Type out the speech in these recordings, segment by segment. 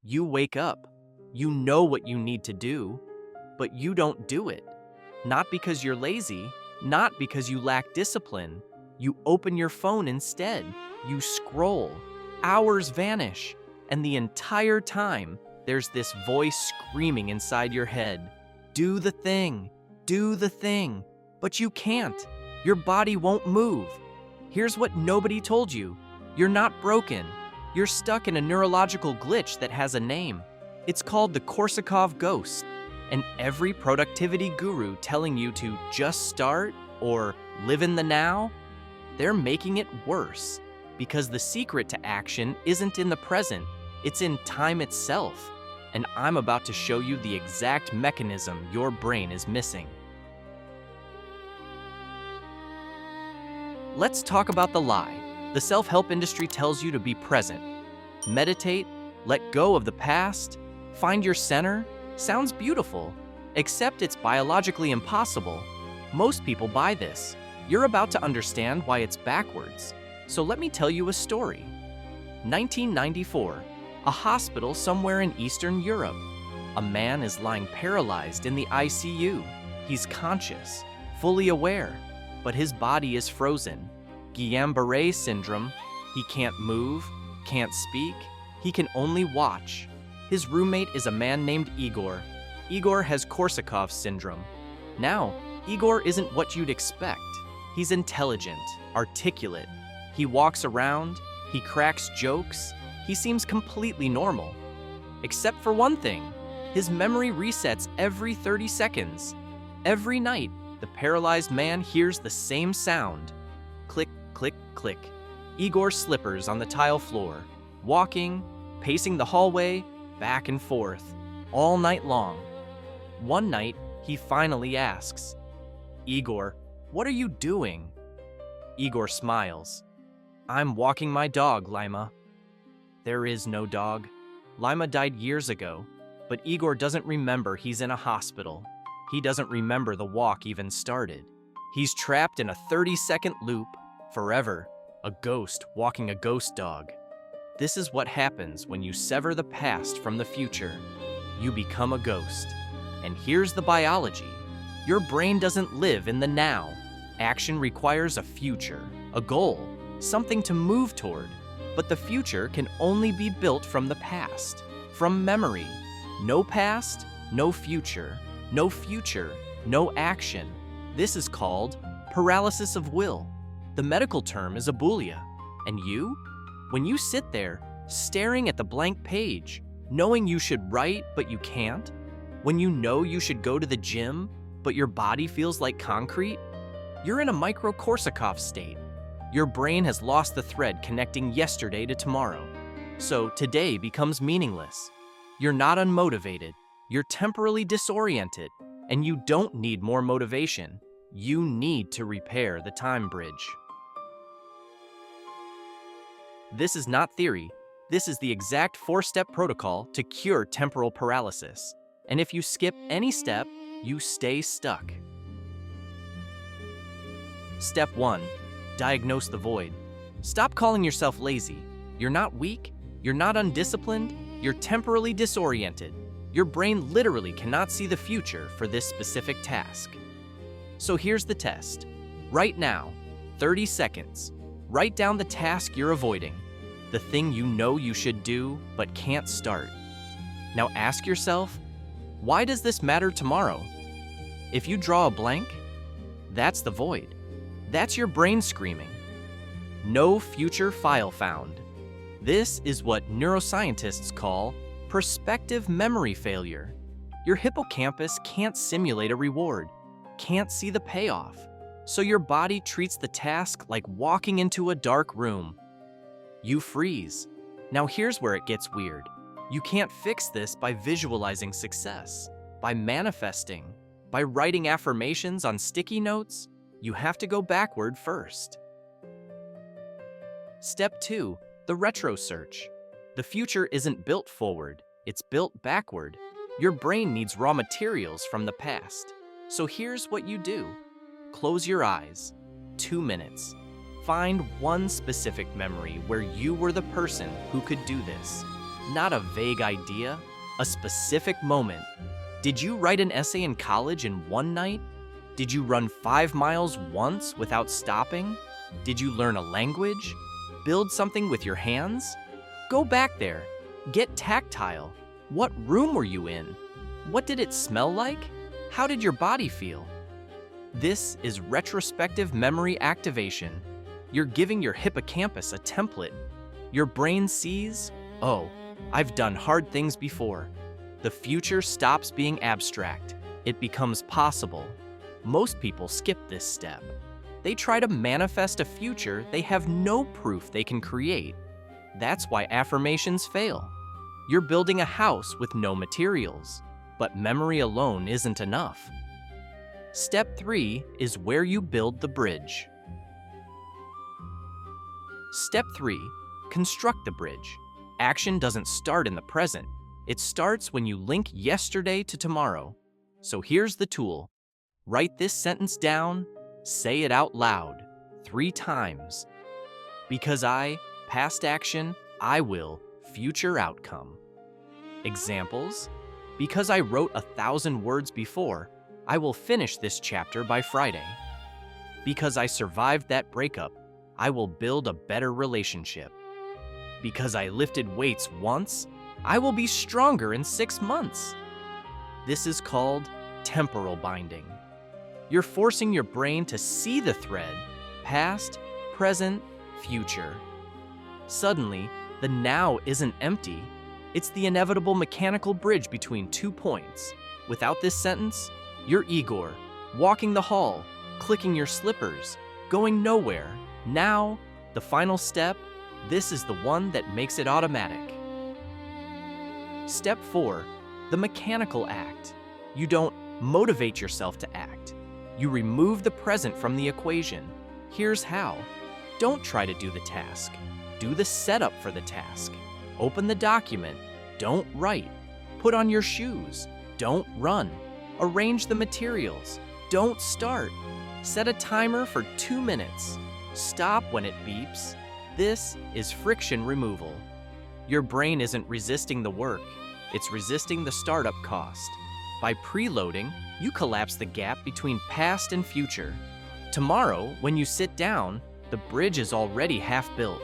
You wake up. You know what you need to do, but you don't do it. Not because you're lazy, not because you lack discipline. You open your phone instead. You scroll. Hours vanish. And the entire time, there's this voice screaming inside your head. Do the thing. Do the thing. But you can't. Your body won't move. Here's what nobody told you. You're not broken. You're stuck in a neurological glitch that has a name. It's called the Korsakov ghost. And every productivity guru telling you to just start or live in the now, they're making it worse. Because the secret to action isn't in the present, it's in time itself. And I'm about to show you the exact mechanism your brain is missing. Let's talk about the lie. The self-help industry tells you to be present. Meditate, let go of the past, find your center. Sounds beautiful, except it's biologically impossible. Most people buy this. You're about to understand why it's backwards. So let me tell you a story. 1994, a hospital somewhere in Eastern Europe. A man is lying paralyzed in the ICU. He's conscious, fully aware, but his body is frozen. Guillain-Barré syndrome. He can't move, can't speak. He can only watch. His roommate is a man named Igor. Igor has Korsakov syndrome. Now, Igor isn't what you'd expect. He's intelligent, articulate. He walks around, he cracks jokes, he seems completely normal. Except for one thing, his memory resets every 30 seconds. Every night, the paralyzed man hears the same sound. Click, click, click. Igor's slippers on the tile floor, walking, pacing the hallway, back and forth, all night long. One night, he finally asks, Igor, what are you doing? Igor smiles. I'm walking my dog, Lima. There is no dog. Lima died years ago, but Igor doesn't remember he's in a hospital. He doesn't remember the walk even started. He's trapped in a 30-second loop, forever, a ghost walking a ghost dog. This is what happens when you sever the past from the future. You become a ghost. And here's the biology. Your brain doesn't live in the now. Action requires a future, a goal, something to move toward. But the future can only be built from the past, from memory. No past, no future. No future, no action. This is called paralysis of will. The medical term is abulia. And you? When you sit there, staring at the blank page, knowing you should write but you can't, when you know you should go to the gym but your body feels like concrete, you're in a Micro-Korsakov state. Your brain has lost the thread connecting yesterday to tomorrow. So today becomes meaningless. You're not unmotivated, you're temporarily disoriented, and you don't need more motivation. You need to repair the time bridge. This is not theory. This is the exact 4-step protocol to cure temporal paralysis. And if you skip any step, you stay stuck. Step 1. Diagnose the void. Stop calling yourself lazy. You're not weak. You're not undisciplined. You're temporally disoriented. Your brain literally cannot see the future for this specific task. So here's the test. Right now, 30 seconds. Write down the task you're avoiding, the thing you know you should do but can't start. Now ask yourself, why does this matter tomorrow? If you draw a blank, that's the void. That's your brain screaming. No future file found. This is what neuroscientists call prospective memory failure. Your hippocampus can't simulate a reward, can't see the payoff. So your body treats the task like walking into a dark room. You freeze. Now here's where it gets weird. You can't fix this by visualizing success, by manifesting, by writing affirmations on sticky notes. You have to go backward first. Step 2, the retro search. The future isn't built forward, it's built backward. Your brain needs raw materials from the past. So here's what you do. Close your eyes. 2 minutes. Find one specific memory where you were the person who could do this. not a vague idea, a specific moment. Did you write an essay in college in one night? Did you run 5 miles once without stopping? Did you learn a language? Build something with your hands? Go back there. Get tactile. What room were you in? What did it smell like? How did your body feel? This is retrospective memory activation. You're giving your hippocampus a template. Your brain sees, oh, I've done hard things before. The future stops being abstract. It becomes possible. Most people skip this step. They try to manifest a future they have no proof they can create. That's why affirmations fail. You're building a house with no materials, but memory alone isn't enough. Step 3 is where you build the bridge. Step 3, construct the bridge. Action doesn't start in the present. It starts when you link yesterday to tomorrow. So here's the tool. Write this sentence down, say it out loud 3 times. Because I, past action, I will, future outcome. Examples: because I wrote 1,000 words before, I will finish this chapter by Friday. Because I survived that breakup, I will build a better relationship. Because I lifted weights once, I will be stronger in 6 months. This is called temporal binding. You're forcing your brain to see the thread, past, present, future. Suddenly, the now isn't empty. It's the inevitable mechanical bridge between 2 points. Without this sentence, you're Igor, walking the hall, clicking your slippers, going nowhere. Now, the final step, this is the one that makes it automatic. Step 4, the mechanical act. You don't motivate yourself to act. You remove the present from the equation. Here's how. Don't try to do the task. Do the setup for the task. Open the document. Don't write. Put on your shoes. Don't run. Arrange the materials. Don't start. Set a timer for 2 minutes. Stop when it beeps. This is friction removal. Your brain isn't resisting the work. It's resisting the startup cost. By preloading, you collapse the gap between past and future. Tomorrow, when you sit down, the bridge is already half built.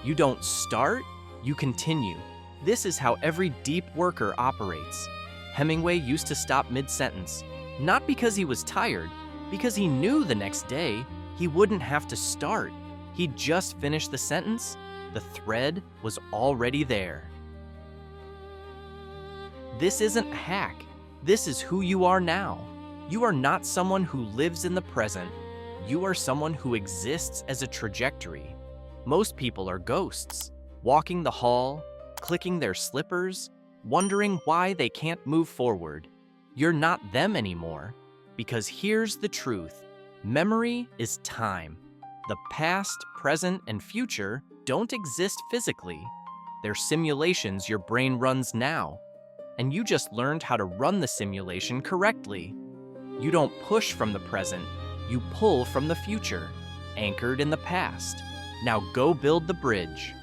You don't start, you continue. This is how every deep worker operates. Hemingway used to stop mid-sentence, not because he was tired, because he knew the next day he wouldn't have to start. He'd just finish the sentence, the thread was already there. This isn't a hack. This is who you are now. You are not someone who lives in the present. You are someone who exists as a trajectory. Most people are ghosts, walking the hall, clicking their slippers, wondering why they can't move forward. You're not them anymore, because here's the truth. Memory is time. The past, present, and future don't exist physically. They're simulations your brain runs now, and you just learned how to run the simulation correctly. You don't push from the present, you pull from the future, anchored in the past. Now go build the bridge.